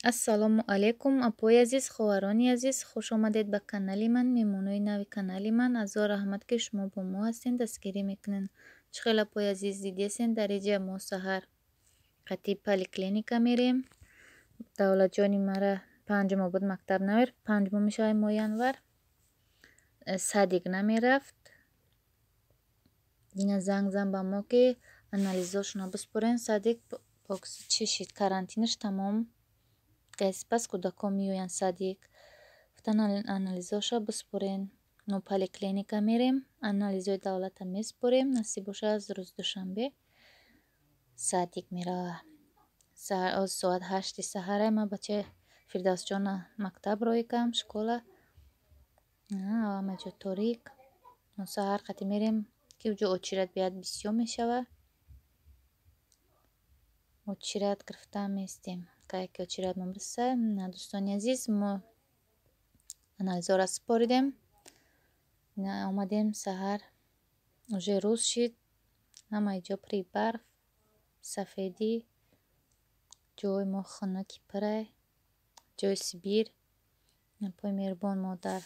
ассалому алайкум апои азиз, ховарони азиз, хуш омадед ба канали ман, меҳмонои нави канали ман. Азо раҳмат ки шумо бо мо ҳастед, дастгирӣ мекунед. Чӣ хел апои азиз дидесен дар иҷа мо саҳар қатъи поликлиника мерем. Давлатҷони мара панҷума буд мактаб намерафт, панҷума мешавем мо январ. Садик намерафт. Ина занг зан ба мо ки анализошуна биспорен. Садик бокси чишид карантинаш тамом гайст, пас кӯдакон меоянд. Садик гуфтан анализоша биспорен. Мо поликлиника мерем, анализои давлата меспорем. Насиб боша аз рӯз душанбе Садик мерава. Соат 8 саҳаре. Ма бачаи Фирдавсҷона мактаб роҳӣ кардам, школа. Ҳамаҷо торик. Мо саҳар қатъи мерем ки уҷо очират биёяд, бисёр мешава. Очират гирифтан меистем. Ки очират мо бисса. Дӯстони азиз, мо анализора супоридем. Омадем саҳар, уже рӯз шид. Ҳамаи ҷо при барф, сафедӣ. Ҷои мо хунуки пирай, ҷои Сибир. Апои меҳрубон, мо дар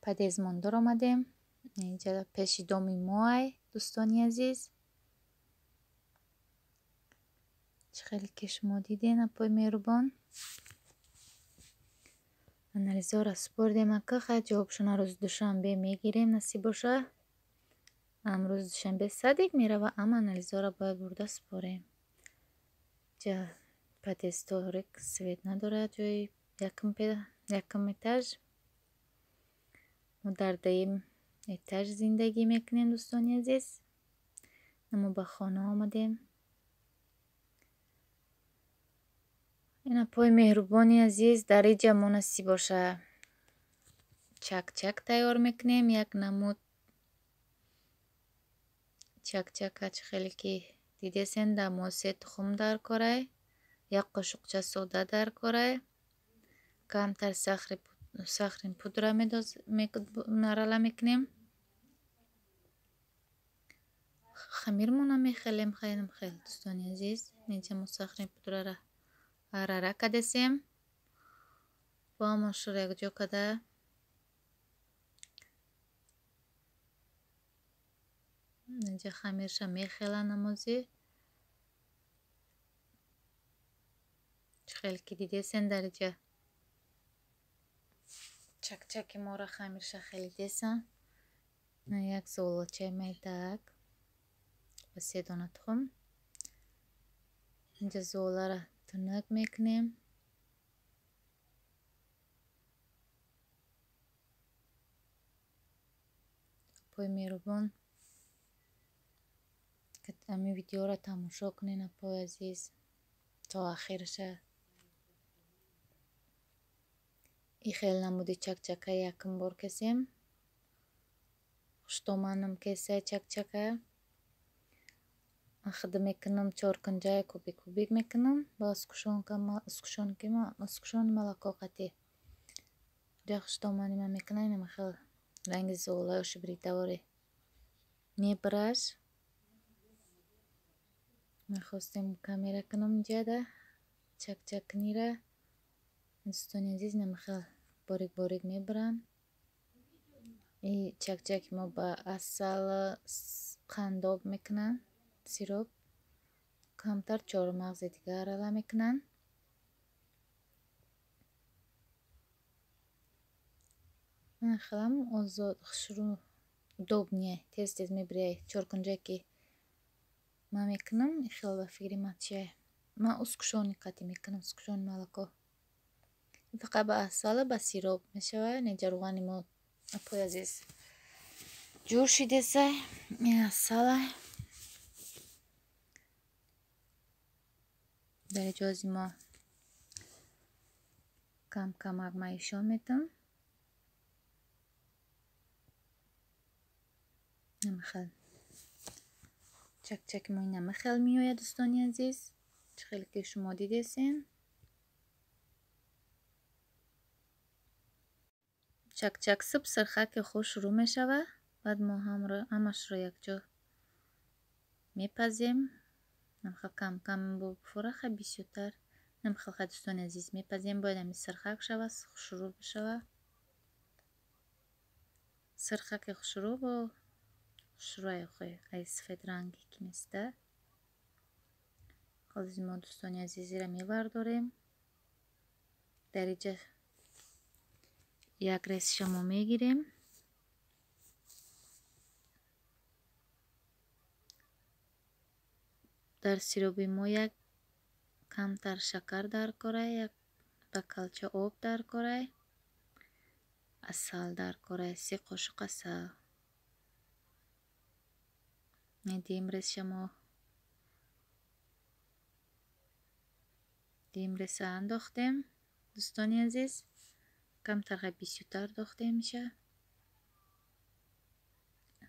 Падезмондор омадем. Инҷа пеши доми моай, дӯстони азиз. Чӣ хеле ки шумо диден, апои меҳрубон. Анализора супордем ака. Хай ҷавобшона рӯзи душанбе мегирем, насиб боша. Амрӯз душанбе Садик мерава, ама анализора бояд бурда супорем. Ҷа Падесторик свет надорад, ҷои якум этаж. Мо дар дуюм этаж зиндагӣ мекунем, дӯстони азиз. Мо ба хона омадем. ин апои меҳрубони азиз, дар иҷа мо насиб боша чакчак тайёр мекунем. Як намуд чакчака чӣ хеле ки дидесен, дар мо 3 тухм дар корай, як қошуқча сода дар корай, камтар сахри пудра арала мекунем. Хамирмо намехелем хелем хел, дӯстони азиз. Инҷа мо сахри пудрара арара кардесем. Ва амошро якҷо карда инҷа хамирша мехела намозӣ. Чӣ хеле ки дидесен дар иҷа чакчаки мора хамирша хеле десан. Як золочаи майдак ва 3 дона тухм. Инҷа золара тунук мекунем. Апои меҳрубон, ами видеоро тамошо кунед, апои азиз, то ахирша. И хел намуди чакчака якум бор кесем. хуштоманам кесаи чакчака. Ахда мекунам, чоркунҷаи кубик мекунам ба ускушони молоко қатъи. Ҷа хуштомани ман мекунам. Инама хел ранги золаи ошибридавори мебираш. Мехостем камера кунам инҷада чакчакнира. дӯстони азиз, инама хел борик мебирам. И чакчаки мо ба асал қандоб мекунам, сироп. Камтар чормағзи дига арала мекунам. Хелам озод хушрӯ удобния, тез мебирай. Чоркунҷае ки ман мекунам, хел ба фикри ман чия. Ман ускушони қатъи мекунам, ускушони молоко. Фақат ба асала ба сироп мешава. Неҷа рӯғани мо апои азиз ҷӯр шидесай. Ин асала. дар иҷози мо камак маишон метам. намахел чакчаки мо намахел меояд, дӯстони азиз. чӣ хеле ки шумо дидесен. чакчак суб сирха ки худ шурӯъ мешава. Баъд мо ҳамашро якҷо мепазем. Кам бифора хай бисёртар. خلق دوستان عزیز میپذیم باید همی سرخک شود شروع بشود سرخک شروع با شروع خوی ای سفید رنگی که نیسته خالص ما دوستان عزیزی را میبرداریم در اینجا یک ریز شما میگیریم در سیروبی ما یک کمتر شکر در کره یک بکلچه آب در کره عسل در کره 3 قاشق عسل دیمریز شما دیمریز انداختیم دوستان عزیز کمتر بیشتر داخته میشه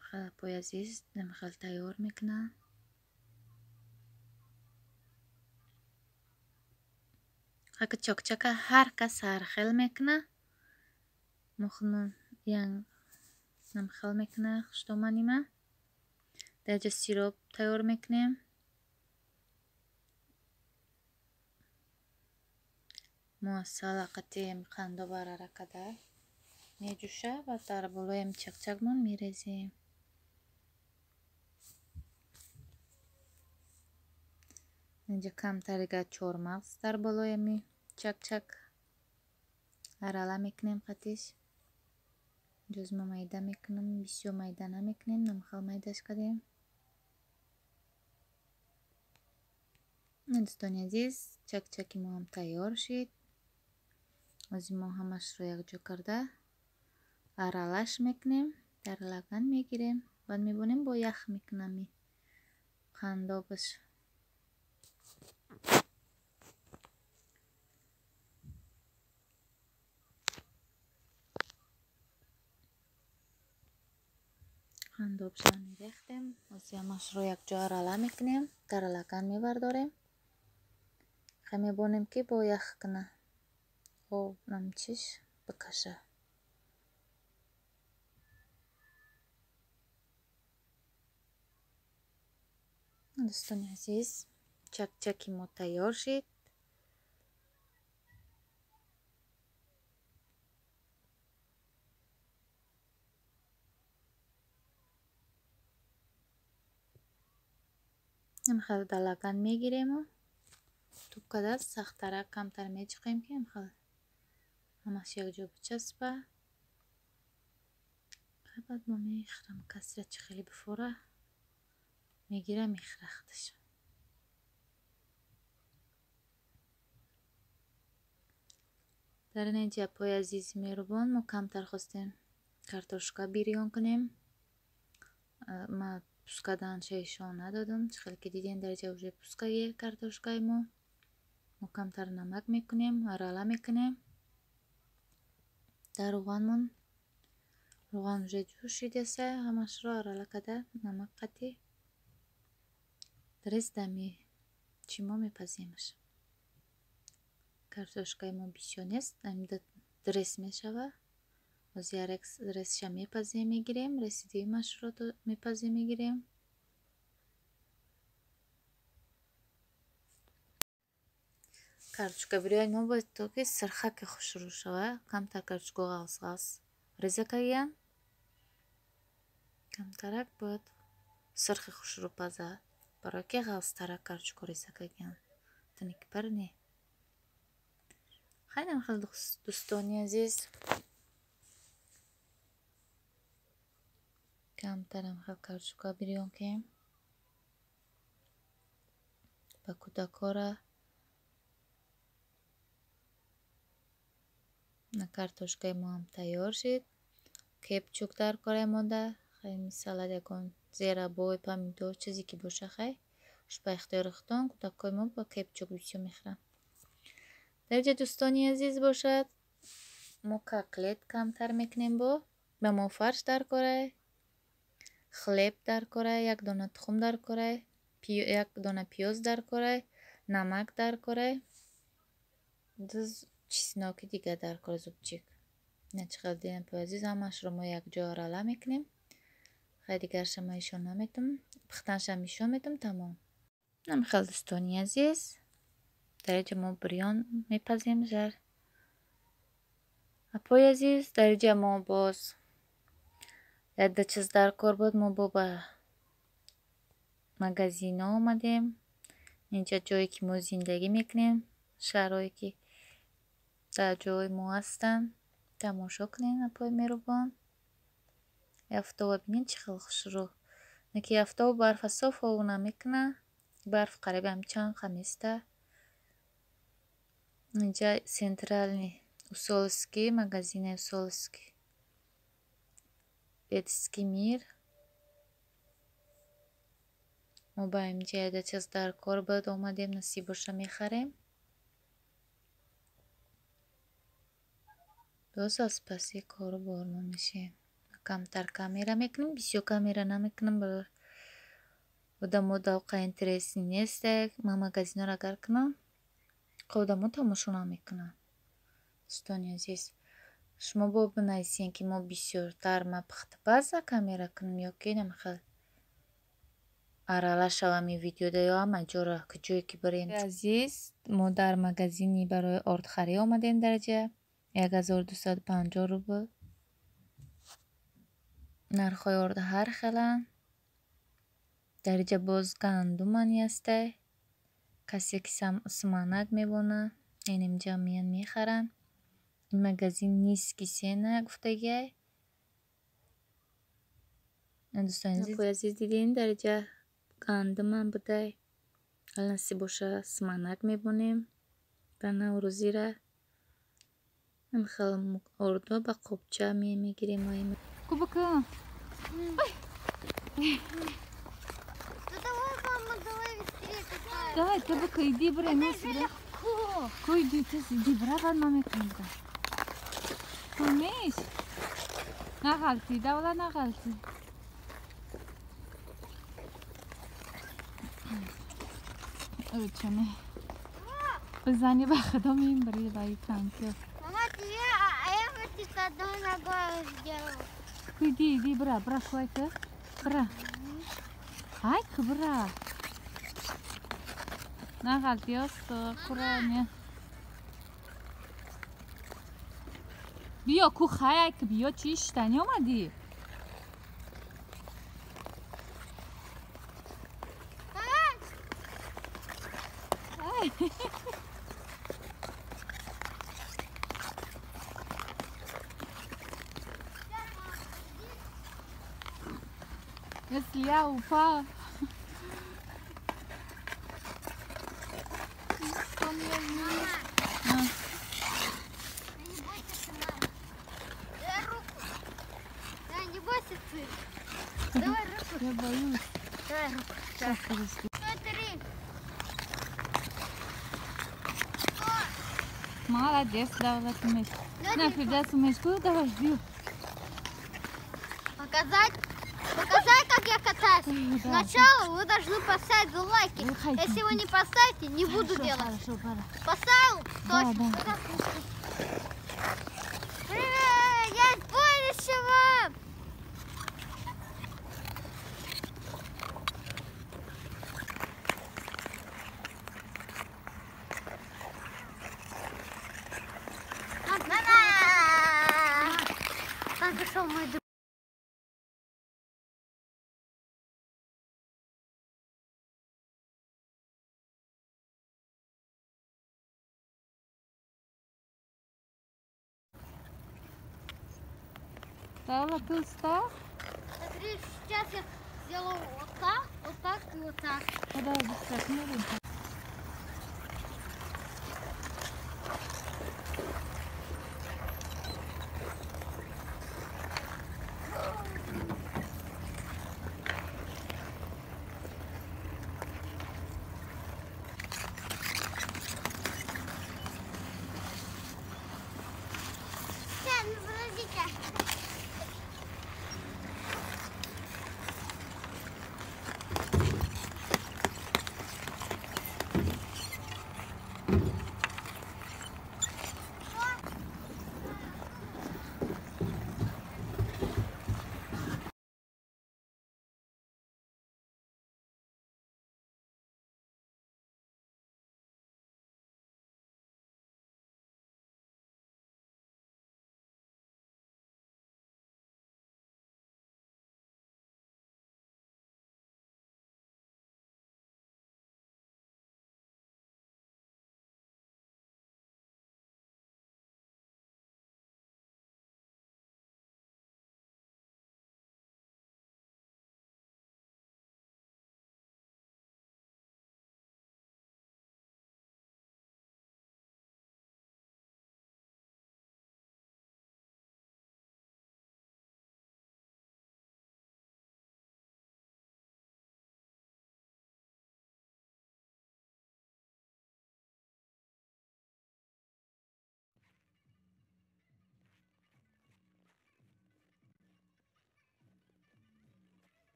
خیلی پای عزیز نمیخواد تیار میکنه خیلی چاک هر کس هر خیل میکنه مخنون ینگ نمیخواد میکنه خشتومانی ما در جا سیروب تیار میکنیم موصل قطعیم قندو براره کده میجوشه و در بلویم چک من میریزیم اینجا کمتر چهارمغز در بالای می چک ارله میکنیم قطعش جز ما میده میکنم بسیار میده نمیکنیم نمیخواه میدهش کدیم دوستان عزیز چک ما هم تیار شد از ما همش رو یک جا کرده ارلش میکنیم در لگن میگیریم بعد میبونیم با یخ میکنم قندابش قندابش رو میریختیم از همش رو یک جا ارله میکنیم در لگن میبرداریم خیلی میبونیم که با یخ کنه او نمچیش بکشه دوستان عزیز چکی ما تیار شد نمیخواد در لگن میگیریم و تو کده سختره کمتر میچقیم که نمیخواد همش یک جا بچسبه بعد ما میخرم کسی چه خیلی بفوره میگیره میخرختش در اینجا پای عزیز میروبان ما کمتر خواستیم کارتوشکا بیریان کنیم ما پوسکا دانشایشان ندادم چه خیلی که دیدین در اینجا وجه پوسکای کارتوشکای ما کمتر نمک میکنیم ارله میکنیم در روغن وجه جوشیده سه همش رو ارله کده نمک قطی درست دمی چی ما میپزیمش کارتوشکای ما بیشتر نیست درست میشوه از یک درستش میپزی میگیریم رسیدیمش رو میپزی میگیریم کارتوشکا بریای ما باید تو که سرخک خوش رو شوه کمتر کارتوشکا غلس ریزه کهیم کمترک باید سرخ خوش رو پزه برای که غلس ترک کارتوشکا ریزه کهیم تنیک برنی خیلی خیلی دوستانی عزیز کمترم خیلی کارتوشکا بریان کهیم با کودکاره کارتوشکای ما هم تیار شد کپچوک در کاره مانده خیلی سالاد یکون زیرا بوی پامیدور چیزی که باشه خیلی با اختیار خودتان کودکای ما با کپچوک بسیار میخورن در اینجا دوستانی عزیز باشد ما کاکلت کمتر میکنیم با ما فرش در کاره خلیب در کاره یک دانه تخم در کاره یک دانه پیاز در کاره نمک در کاره چیزناکی دیگه در کاره زوبچیک نه چقدر دیدن پای عزیز همش رو ما یک جا ارله میکنیم خیلی دیگر شما ایشون نمیتم بختنش هم ایشون میتم تمام نمیخواد دوستانی عزیز дариҷа мо бирён мепазем жар. Апои азиз, дариҷа мо боз якда чиз дар кор буд. Мо ба магазино омадем. Инҷа ҷое ки мо зиндагӣ мекунем, шаҳрое ки дар ҷои мо ҳастанд. Тамошо кунед, апои меҳрубон. Афтоба бинед чӣ хел хушрӯ. Наки афтоб барфа соф ову намекуна. Барф қариба ҳамчанд хаместа. Инҷа центральни Усолский, магазини Усолский. Детский мир. Мо ба инҷа якда чиз дар кор буд омадем, насиб боша мехарем. Боз аз паси кору бор мо мешем. Камтар камера мекунем, бисёр камера намекунем, барои одамо давқа интереси нестек. Ман магазинҳоро агар кунам, одамо тамошо намекунанд. Дӯстони азиз, шумо бо бинависед ки мо бисёртар ма пухтабаза камера кунем ё ки намехел арала шавам ин видеода ё ҳама ҷора куҷое ки бирем. Азиз, мо дар магазини барои ордхарӣ омадем. дараҷа 1250 рубл. нархҳои орда ҳар хеланд. дариҷа боз гандумани ҳастай. Касе ки суманак мебона ин инҷа меян мехаранд. Ин магазин Низкий сена гуфтагиай. Дӯстони азиз, дидин дариҷа гандумам будай. Ҳал насиб боша суманак мебонем ба наврӯзира. Ин хел ордо ба қопча мегирем. Кубака. Давай, Кубака, иди бирай, месбира. Ко иди, тез иди бира, баъд ман мекунам. Кумеш? Нағалти, давла нағалти. Чане. Бизани ба худо мебари ба ин танки. Мама, я хочу с одной ногой сделать. Иди, бира, шуайка. Бира. Айка, бира. Нағалти осто, Қур'оне. Биё, ку хайка, биё, чӣ иштани омадӣ? Если я упала. Не бойся, цирк. Давай руку. Я боюсь. Давай руку. Сейчас подожди. Смотри. Молодец, давай умеешь. На, Фирдас, умеешь. Давай, бью. Показать, как я катаюсь. Да. Сначала вы должны поставить лайки. Выходи. Если вы не поставите, не буду делать. Хорошо, пора. Поставил? Да, Точно. да. Привет, я из будущего. Мама! Там пришел мой друг. Давай, ты устал? Смотри, сейчас я сделаю вот так и вот так. Давай, быстро, смотри.